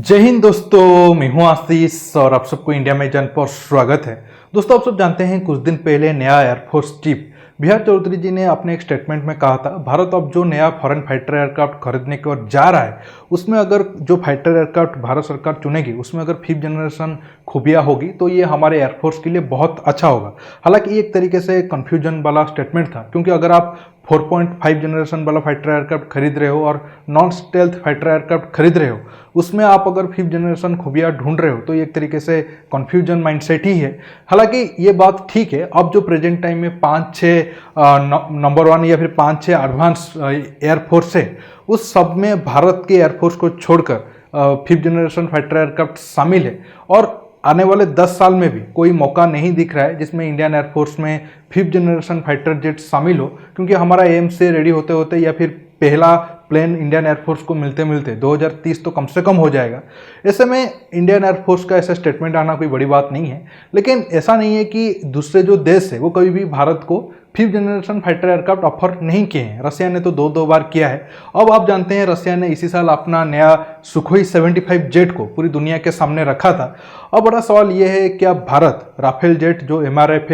जय हिंद दोस्तों, मैं हूं आशीष और आप सबको इंडिया में जन पर स्वागत है। दोस्तों, आप सब जानते हैं कुछ दिन पहले नया air force chief B R Chaudhary ji ने अपने एक स्टेटमेंट में कहा था भारत अब जो नया फॉरेन फाइटर एयरक्राफ्ट खरीदने की ओर जा रहा है उसमें अगर जो फाइटर एयरक्राफ्ट भारत सरकार चुनेगी उसमें अगर 5th जनरेशन खूबियाँ होगी तो ये हमारे एयरफोर्स के लिए बहुत अच्छा होगा। हालांकि एक तरीके से कन्फ्यूजन वाला स्टेटमेंट था, क्योंकि अगर आप 4.5 जनरेशन वाला फाइटर एयरक्राफ्ट खरीद रहे हो और नॉन स्टेल्थ फाइटर एयरक्राफ्ट खरीद रहे हो, उसमें आप अगर 5th जनरेशन खूबियाँ ढूंढ रहे हो तो ये एक तरीके से कन्फ्यूजन माइंडसेट ही है। हालांकि ये बात ठीक है, अब जो प्रेजेंट टाइम में 5-6 नंबर 1 या फिर 5-6 एडवांस एयरफोर्स है, उस सब में भारत के एयरफोर्स को छोड़कर 5th जनरेशन फाइटर एयरक्राफ्ट शामिल है। और आने वाले 10 साल में भी कोई मौका नहीं दिख रहा है जिसमें इंडियन एयरफोर्स में 5th जनरेशन फाइटर जेट शामिल हो, क्योंकि हमारा एम से रेडी होते होते या फिर पहला प्लेन इंडियन एयरफोर्स को मिलते मिलते 2030 तो कम से कम हो जाएगा। ऐसे में इंडियन एयरफोर्स का ऐसा स्टेटमेंट आना कोई बड़ी बात नहीं है। लेकिन ऐसा नहीं है कि दूसरे जो देश है वो कभी भी भारत को 5th generation fighter aircraft offer नहीं किए हैं। रसिया ने तो दो बार किया है। अब आप जानते हैं रसिया ने इसी साल अपना नया सुखोई 75 जेट को पूरी दुनिया के सामने रखा था। अब बड़ा सवाल यह है, क्या भारत राफेल जेट जो MRF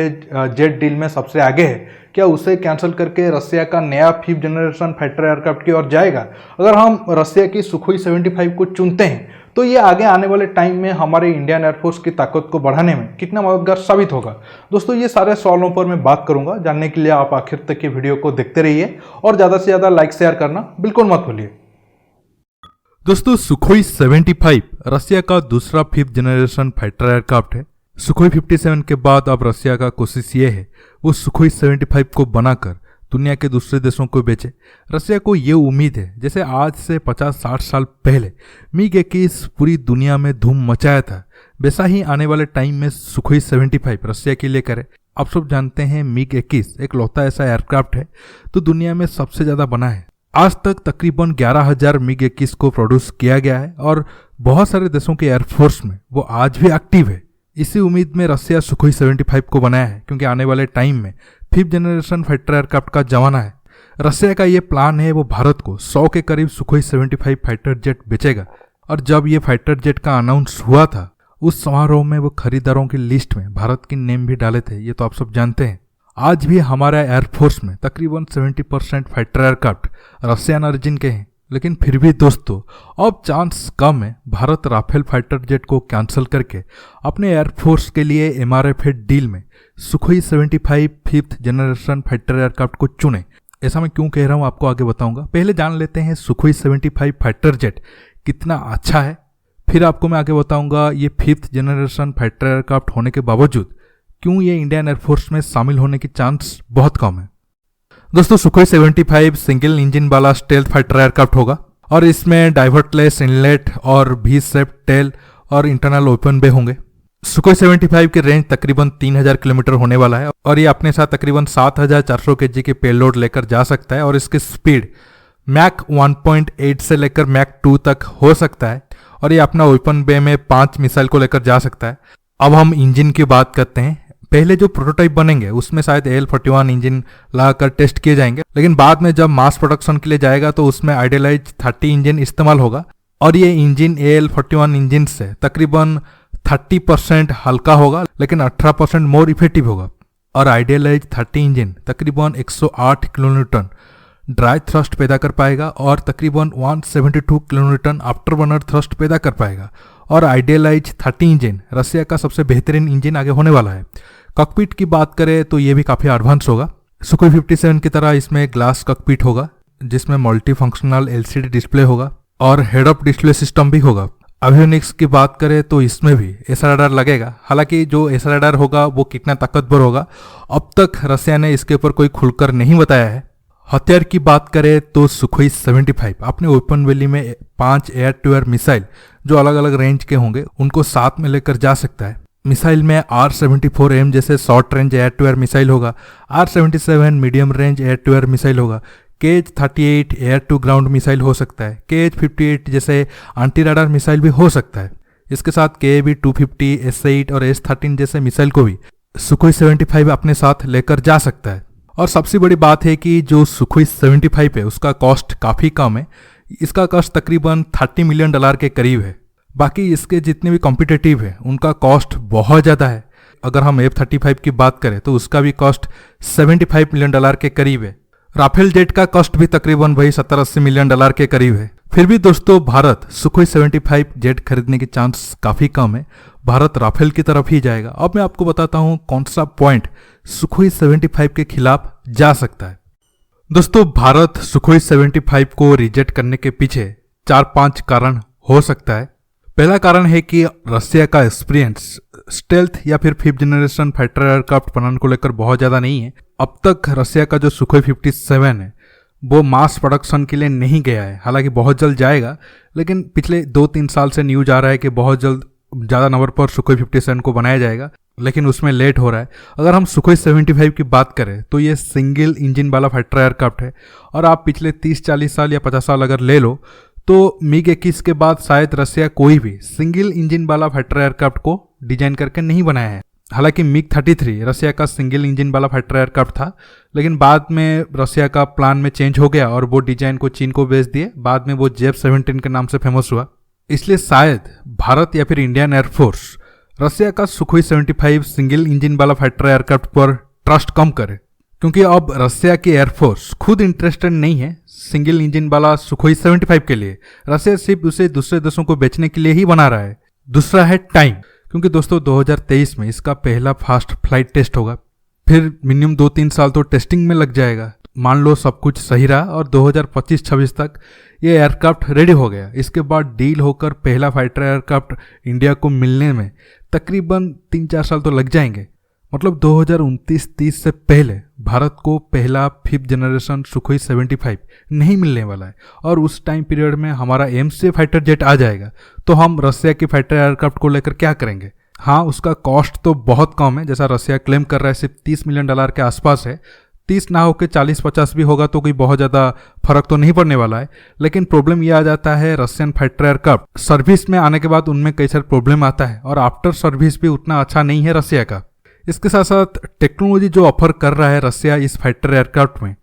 जेट डील में सबसे आगे है, क्या उसे कैंसिल करके रसिया का नया 5th जनरेशन फाइटर एयरक्राफ्ट की ओर जाएगा? अगर हम रसिया की सुखोई 75 को चुनते हैं तो ये आगे आने वाले टाइम में हमारे इंडियन एयरफोर्स की ताकत को बढ़ाने में कितना मददगार साबित होगा? दोस्तों, ये सारे सवालों पर मैं बात करूंगा। जानने के लिए आप आखिर तक की वीडियो को देखते रहिए और ज़्यादा से ज़्यादा लाइक शेयर करना बिल्कुल मत भूलिए। दोस्तों, सुखोई 75 रसिया का दूसरा 5th जनरेशन फाइटर एयरक्राफ्ट है। सुखोई 57 के बाद अब रसिया का कोशिश ये है वो सुखोई 75 को बनाकर दुनिया के दूसरे देशों को बेचे। रसिया को ये उम्मीद है जैसे आज से 50-60 साल पहले MiG-21 पूरी दुनिया में धूम मचाया था, वैसा ही आने वाले टाइम में सुखोई 75 रसिया के लिए करे। आप सब जानते हैं MiG-21 एक लौता ऐसा एयरक्राफ्ट है तो दुनिया में सबसे ज़्यादा बना है। आज तक तकरीबन 11,000 MiG-21 को प्रोड्यूस किया गया है और बहुत सारे देशों के एयरफोर्स में वो आज भी एक्टिव है। इसी उम्मीद में रसिया सुखोई 75 को बनाया है, क्योंकि आने वाले टाइम में 5th जनरेशन फाइटर एयरक्राफ्ट का जमाना है। रसिया का ये प्लान है वो भारत को 100 के करीब सुखोई 75 फाइटर जेट बेचेगा। और जब ये फाइटर जेट का अनाउंस हुआ था उस समारोह में वो खरीदारों की लिस्ट में भारत के नेम भी डाले थे, ये तो आप सब जानते हैं। आज भी हमारा एयरफोर्स में तकरीबन 70% फाइटर एयरक्राफ्ट रसियन ओरिजिन के हैं। लेकिन फिर भी दोस्तों, अब चांस कम है भारत राफेल फाइटर जेट को कैंसिल करके अपने एयरफोर्स के लिए MRF डील में Sukhoi 75 5th generation fighter aircraft को चुने। ऐसा मैं क्यों कह रहा हूँ आपको आगे बताऊंगा। पहले जान लेते हैं सुखोई 75 फाइटर जेट कितना अच्छा है, फिर आपको मैं आगे बताऊंगा ये 5th जनरेशन फाइटर एयरक्राफ्ट होने के बावजूद क्यों ये इंडियन एयरफोर्स में शामिल होने की चांस बहुत कम है। दोस्तों, सुखोई 75 सिंगल इंजन वाला स्टेल्थ फाइटर एयरक्राफ्ट होगा और इसमें डाइवर्टलेस इनलेट और V शेप टेल और इंटरनल ओपन बे होंगे। सुखोई 75 की रेंज तकरीबन 3000 किलोमीटर होने वाला है और ये अपने साथ तकरीबन 7400 kg के पेलोड लेकर जा सकता है और इसकी स्पीड मैक 1.8 से लेकर मैक 2 तक हो सकता है और ये अपना ओपन बे में 5 मिसाइल को लेकर जा सकता है। अब हम इंजन की बात करते हैं। पहले जो प्रोटोटाइप बनेंगे उसमें शायद AL-41 इंजन लगाकर टेस्ट किए जाएंगे, लेकिन बाद में जब मास प्रोडक्शन के लिए जाएगा तो उसमें आइडियलाइज 30 इंजन इस्तेमाल होगा और ये इंजन AL-41 इंजन से तकरीबन 30% हल्का होगा लेकिन 18% मोर इफेक्टिव होगा। और आइडियलाइज 30 इंजन तकरीबन 108 किलोन्यूटन ड्राई थ्रस्ट पैदा कर पाएगा और तकरीबन 172 किलोन्यूटन आफ्टर बर्नर थ्रस्ट पैदा कर पाएगा। और आइडियलाइज 30 इंजन रसिया का सबसे बेहतरीन इंजन आगे होने वाला है। कॉकपिट की बात करें तो ये भी काफ़ी एडवांस होगा। सुखोई 57 की तरह इसमें ग्लास कॉकपिट होगा जिसमें मल्टी फंक्शनल LCD डिस्प्ले होगा और हेड अप डिस्प्ले सिस्टम भी होगा। एवियोनिक्स की बात करें तो इसमें भी एसआर रडार लगेगा। हालांकि जो एसआर रडार होगा वो कितना ताकतवर होगा अब तक रसिया ने इसके ऊपर कोई खुलकर नहीं बताया है। हथियार की बात करें तो सुखोई 75 अपने ओपन वैली में 5 एयर टू एयर मिसाइल जो अलग अलग रेंज के होंगे उनको साथ में लेकर जा सकता है। मिसाइल में R-74M जैसे short range air to air missile होगा, R-77 medium range air to air missile होगा, KH-38 air to ground missile हो सकता है, KH-58 जैसे एंटी रडार मिसाइल भी हो सकता है। इसके साथ KAV-250, S-8 और S-13 जैसे मिसाइल को भी सुखोई 75 अपने साथ लेकर जा सकता है। और सबसे बड़ी बात है कि जो सुखोई 75 है उसका कॉस्ट काफ़ी कम है। इसका कॉस्ट तकरीबन $30 मिलियन के करीब है। बाकी इसके जितने भी कॉम्पिटिटिव है उनका कॉस्ट बहुत ज़्यादा है। अगर हम F-35 की बात करें तो उसका भी कॉस्ट $75 मिलियन के करीब है। राफेल जेट का कॉस्ट भी तकरीबन वही $70-80 मिलियन के करीब है। फिर भी दोस्तों भारत सुखोई 75 जेट खरीदने के चांस काफ़ी कम है। भारत राफेल की तरफ ही जाएगा। अब मैं आपको बताता हूँ कौन सा पॉइंट सुखोई 75 के खिलाफ जा सकता है। दोस्तों भारत सुखोई 75 को रिजेक्ट करने के पीछे 4-5 कारण हो सकता है। पहला कारण है कि रसिया का एक्सपीरियंस स्टेल्थ या फिर 5th जनरेशन फाइटर एयरक्राफ्ट बनाने को लेकर बहुत ज़्यादा नहीं है। अब तक रसिया का जो सुखोई 57 है वो मास प्रोडक्शन के लिए नहीं गया है। हालांकि बहुत जल्द जाएगा, लेकिन पिछले 2-3 साल से न्यूज आ रहा है कि बहुत जल्द ज़्यादा नंबर पर सुखोई 57 को बनाया जाएगा, लेकिन उसमें लेट हो रहा है। अगर हम सुखोई 75 की बात करें तो ये सिंगल इंजन वाला फाइटर एयरक्राफ्ट है और आप पिछले 30-40 साल या 50 साल अगर ले लो तो मिग 21 के बाद शायद रसिया कोई भी सिंगल इंजन वाला फाइटर एयरक्राफ्ट को डिजाइन करके नहीं बनाया है। हालांकि मिग 33 रसिया का सिंगल इंजन वाला फाइटर एयरक्राफ्ट था, लेकिन बाद में रसिया का प्लान में चेंज हो गया और वो डिजाइन को चीन को बेच दिए। बाद में वो JF-17 के नाम से फेमस हुआ। इसलिए शायद भारत या फिर इंडियन एयरफोर्स रसिया का सुखोई 75 सिंगल इंजन वाला फाइटर एयरक्राफ्ट पर ट्रस्ट कम करे, क्योंकि अब रसिया की एयरफोर्स खुद इंटरेस्टेड नहीं है सिंगल इंजन वाला सुखोई 75 के लिए। रसिया सिर्फ उसे दूसरे देशों को बेचने के लिए ही बना रहा है। दूसरा है टाइम, क्योंकि दोस्तों 2023 में इसका पहला फास्ट फ्लाइट टेस्ट होगा। फिर मिनिमम 2-3 साल तो टेस्टिंग में लग जाएगा। मान लो सब कुछ सही रहा और 2025-26 तक ये एयरक्राफ्ट रेडी हो गया। इसके बाद डील होकर पहला फाइटर एयरक्राफ्ट इंडिया को मिलने में तकरीबन 3-4 साल तो लग जाएंगे। मतलब 2029-30 से पहले भारत को पहला 5th जनरेशन सुखोई 75 नहीं मिलने वाला है और उस टाइम पीरियड में हमारा MCA फाइटर जेट आ जाएगा। तो हम रसिया की फाइटर एयरक्राफ्ट को लेकर क्या करेंगे? हाँ, उसका कॉस्ट तो बहुत कम है, जैसा रसिया क्लेम कर रहा है सिर्फ $30 मिलियन के आसपास है। 30 ना होकर 40-50 भी होगा तो कोई बहुत ज़्यादा फर्क तो नहीं पड़ने वाला है। लेकिन प्रॉब्लम ये आ जाता है रशियन फाइटर एयरक्राफ्ट सर्विस में आने के बाद उनमें कई सारे प्रॉब्लम आता है और आफ्टर सर्विस भी उतना अच्छा नहीं है रसिया का। इसके साथ साथ टेक्नोलॉजी जो ऑफर कर रहा है रसिया इस फाइटर एयरक्राफ्ट में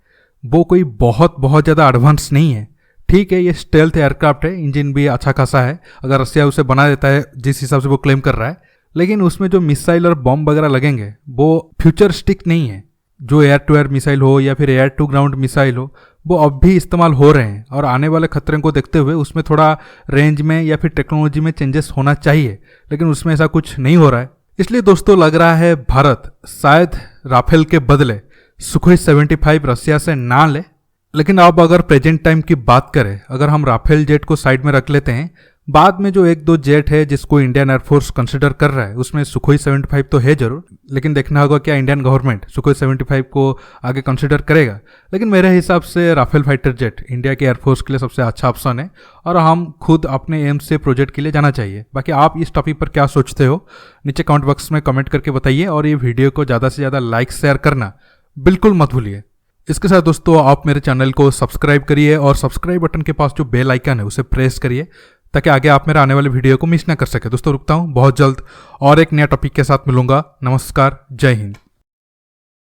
वो कोई बहुत ज़्यादा एडवांस नहीं है। ठीक है, ये स्टेल्थ एयरक्राफ्ट है, इंजन भी अच्छा खासा है अगर रसिया उसे बना देता है जिस हिसाब से वो क्लेम कर रहा है, लेकिन उसमें जो मिसाइल और बॉम्ब वगैरह लगेंगे वो फ्यूचरिस्टिक नहीं है। जो एयर टू एयर मिसाइल हो या फिर एयर टू ग्राउंड मिसाइल हो वो अब भी इस्तेमाल हो रहे हैं और आने वाले खतरे को देखते हुए उसमें थोड़ा रेंज में या फिर टेक्नोलॉजी में चेंजेस होना चाहिए, लेकिन उसमें ऐसा कुछ नहीं हो रहा है। इसलिए दोस्तों लग रहा है भारत शायद राफेल के बदले सुखोई 75 रसिया से ना ले। लेकिन अब अगर प्रेजेंट टाइम की बात करें, अगर हम राफेल जेट को साइड में रख लेते हैं, बाद में जो 1-2 जेट है जिसको इंडियन एयरफोर्स कंसिडर कर रहा है उसमें सुखोई 75 तो है जरूर, लेकिन देखना होगा क्या इंडियन गवर्नमेंट सुखोई 75 को आगे कंसिडर करेगा। लेकिन मेरे हिसाब से राफेल फाइटर जेट इंडिया के एयरफोर्स के लिए सबसे अच्छा ऑप्शन है और हम खुद अपने एम से प्रोजेक्ट के लिए जाना चाहिए। बाकी आप इस टॉपिक पर क्या सोचते हो नीचे कमेंट बॉक्स में कमेंट करके बताइए और ये वीडियो को ज़्यादा से ज़्यादा लाइक शेयर करना बिल्कुल मत भूलिए। इसके साथ दोस्तों आप मेरे चैनल को सब्सक्राइब करिए और सब्सक्राइब बटन के पास जो बेल आइकन है उसे प्रेस करिए ताकि आगे आप मेरे आने वाले वीडियो को मिस ना कर सके। दोस्तों रुकता हूँ, बहुत जल्द और एक नया टॉपिक के साथ मिलूंगा। नमस्कार, जय हिंद।